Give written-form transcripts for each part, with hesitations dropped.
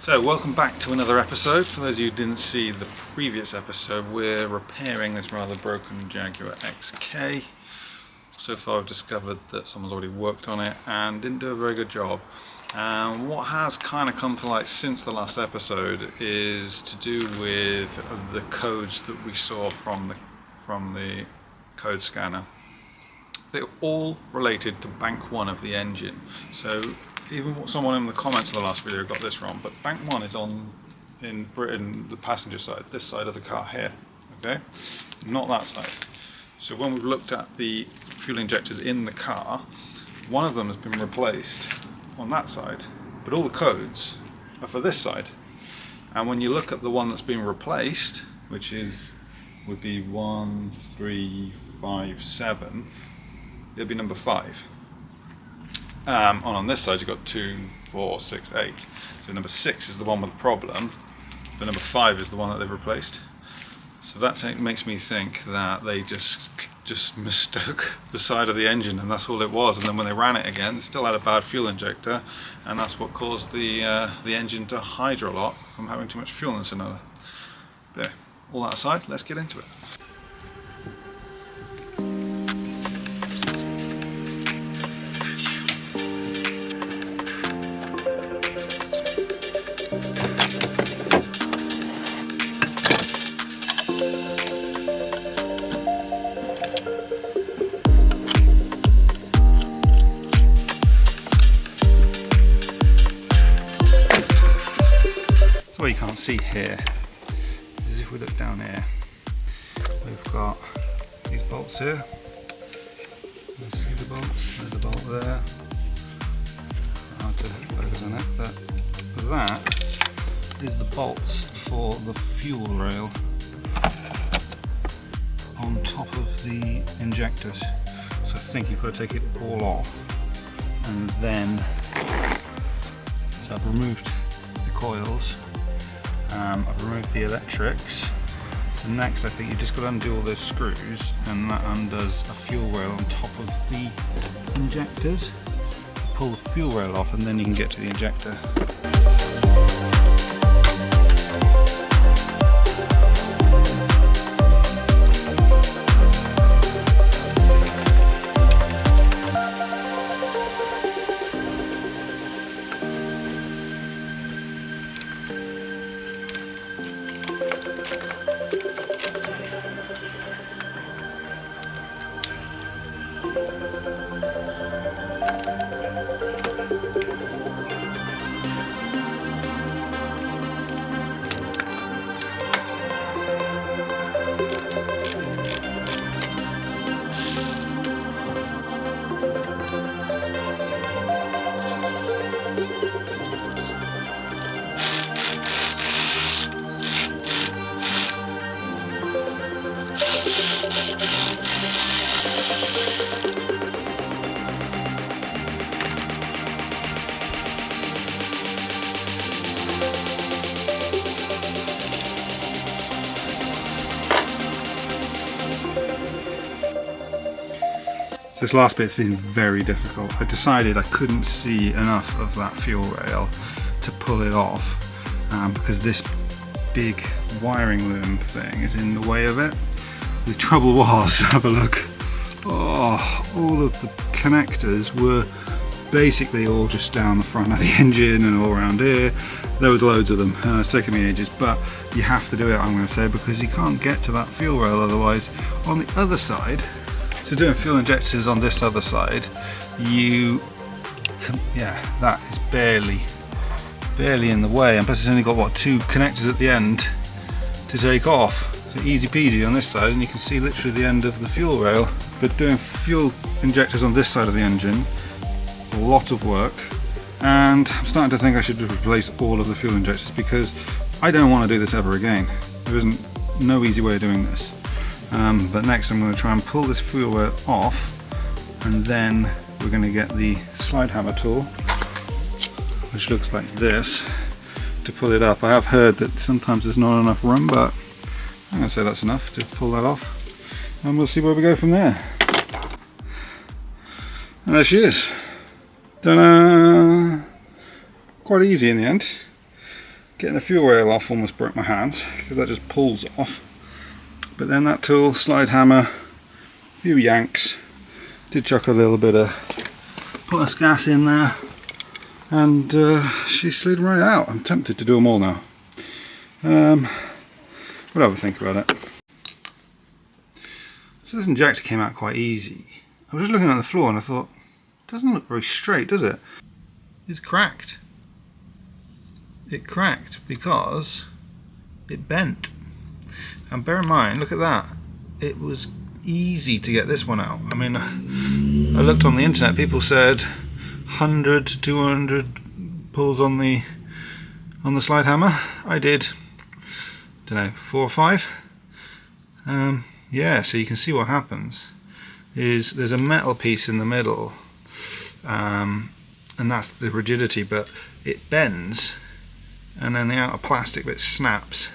So welcome back to another episode. For those of you who didn't see the previous episode, we're repairing this rather broken Jaguar XK. So far I've discovered that someone's already worked on it and didn't do a very good job. And what has kind of come to light since the last episode is to do with the codes that we saw from the code scanner. They're all related to bank 1 of the engine. So even someone in the comments of the last video got this wrong, but bank 1 is in Britain, the passenger side, this side of the car here, okay? Not that side. So when we've looked at the fuel injectors in the car, one of them has been replaced on that side, but all the codes are for this side. And when you look at the one that's been replaced, which would be 1357, it'll be number 5. And on this side you've got 2, 4, 6, 8. So number 6 is the one with the problem, but number 5 is the one that they've replaced. So that makes me think that they just mistook the side of the engine, and that's all it was. And then when they ran it again, it still had a bad fuel injector, and that's what caused the engine to hydro a lot from having too much fuel in the cylinder. But yeah, all that aside, let's get into it. So what you can't see here is if we look down here, we've got these bolts here. You see the bolts? There's a bolt there. Hard to focus on it, but that is the bolts for the fuel rail on top of the injectors. So I think you've got to take it all off, and then so I've removed the coils. I've removed the electrics. So next I think you just got to undo all those screws, and that undoes a fuel rail on top of the injectors. Pull the fuel rail off and then you can get to the injector. So this last bit's been very difficult. I decided I couldn't see enough of that fuel rail to pull it off because this big wiring loom thing is in the way of it. The trouble was, have a look, all of the connectors were basically all just down the front of the engine and all around here. There was loads of them. It's taken me ages, but you have to do it, I'm going to say, because you can't get to that fuel rail otherwise. On the other side, so doing fuel injectors on this other side, that is barely in the way, and plus it's only got what, 2 connectors at the end to take off. So easy peasy on this side, and you can see literally the end of the fuel rail. But doing fuel injectors on this side of the engine, a lot of work, and I'm starting to think I should just replace all of the fuel injectors because I don't want to do this ever again. There isn't no easy way of doing this. But next I'm going to try and pull this fuel rail off, and then we're going to get the slide hammer tool, which looks like this, to pull it up. I have heard that sometimes there's not enough room, but I'm going to say that's enough to pull that off, and we'll see where we go from there. And there she is. Ta-da! Quite easy in the end. Getting the fuel rail off almost broke my hands because that just pulls off. But then that tool, slide hammer, a few yanks, did chuck a little bit of plus gas in there, and she slid right out. I'm tempted to do them all now. We'll have a think about it. So this injector came out quite easy. I was just looking at the floor and I thought, it doesn't look very straight, does it? It's cracked. It cracked because it bent. And bear in mind, look at that. It was easy to get this one out. I mean, I looked on the internet, people said 100 to 200 pulls on the slide hammer. I did, don't know, 4 or 5. Yeah, so you can see what happens is there's a metal piece in the middle, and that's the rigidity, but it bends, and then the outer plastic bit snaps,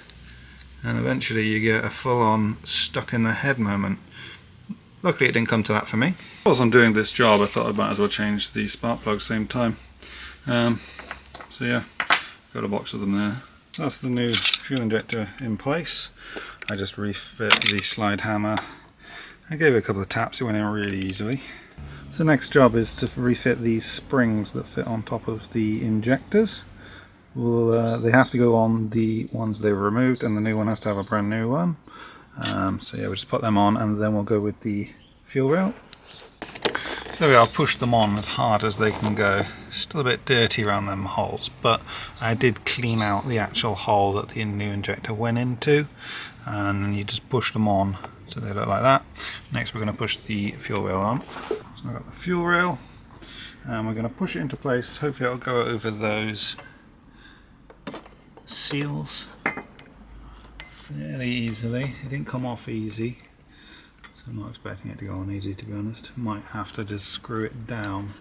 and eventually you get a full-on stuck in the head moment. Luckily it didn't come to that for me. Whilst I'm doing this job, I thought I might as well change the spark plugs same time. So yeah, got a box of them there. So that's the new fuel injector in place. I just refit the slide hammer. I gave it a couple of taps, it went in really easily. So next job is to refit these springs that fit on top of the injectors. They have to go on the ones they were removed, and the new one has to have a brand new one. So yeah, we'll just put them on and then we'll go with the fuel rail. So there we are, I've pushed them on as hard as they can go. Still a bit dirty around them holes, but I did clean out the actual hole that the new injector went into, and then you just push them on so they look like that. Next we're going to push the fuel rail on. So I've got the fuel rail, and we're going to push it into place. Hopefully it'll go over those seals fairly easily. It didn't come off easy, so I'm not expecting it to go on easy, to be honest. Might have to just screw it down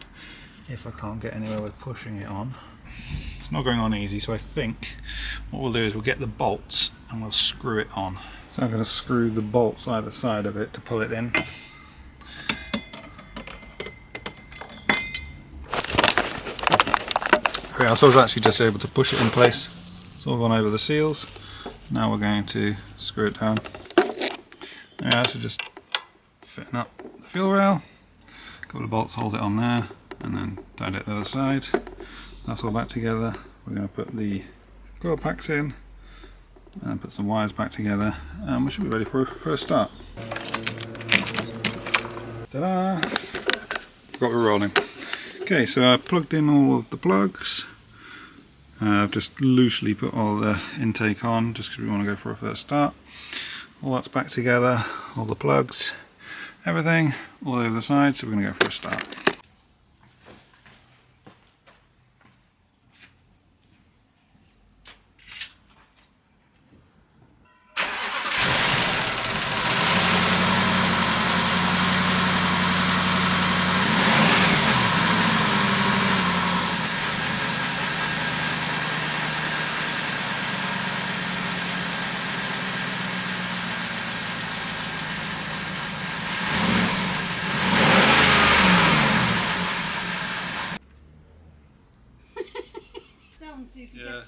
if I can't get anywhere with pushing it on. It's not going on easy, so I think what we'll do is we'll get the bolts and we'll screw it on. So I'm going to screw the bolts either side of it to pull it in. Okay, so I was actually just able to push it in place. It's all gone over the seals. Now we're going to screw it down. Yeah, so just fitting up the fuel rail. A couple of bolts hold it on there, and then tied it the other side. That's all back together. We're going to put the coil packs in and put some wires back together, and we should be ready for a first start. Ta-da! Forgot we're rolling. Okay, so I plugged in all of the plugs. I've just loosely put all the intake on just because we want to go for a first start. All that's back together, all the plugs, everything, all over the side, so we're going to go for a start. So you can get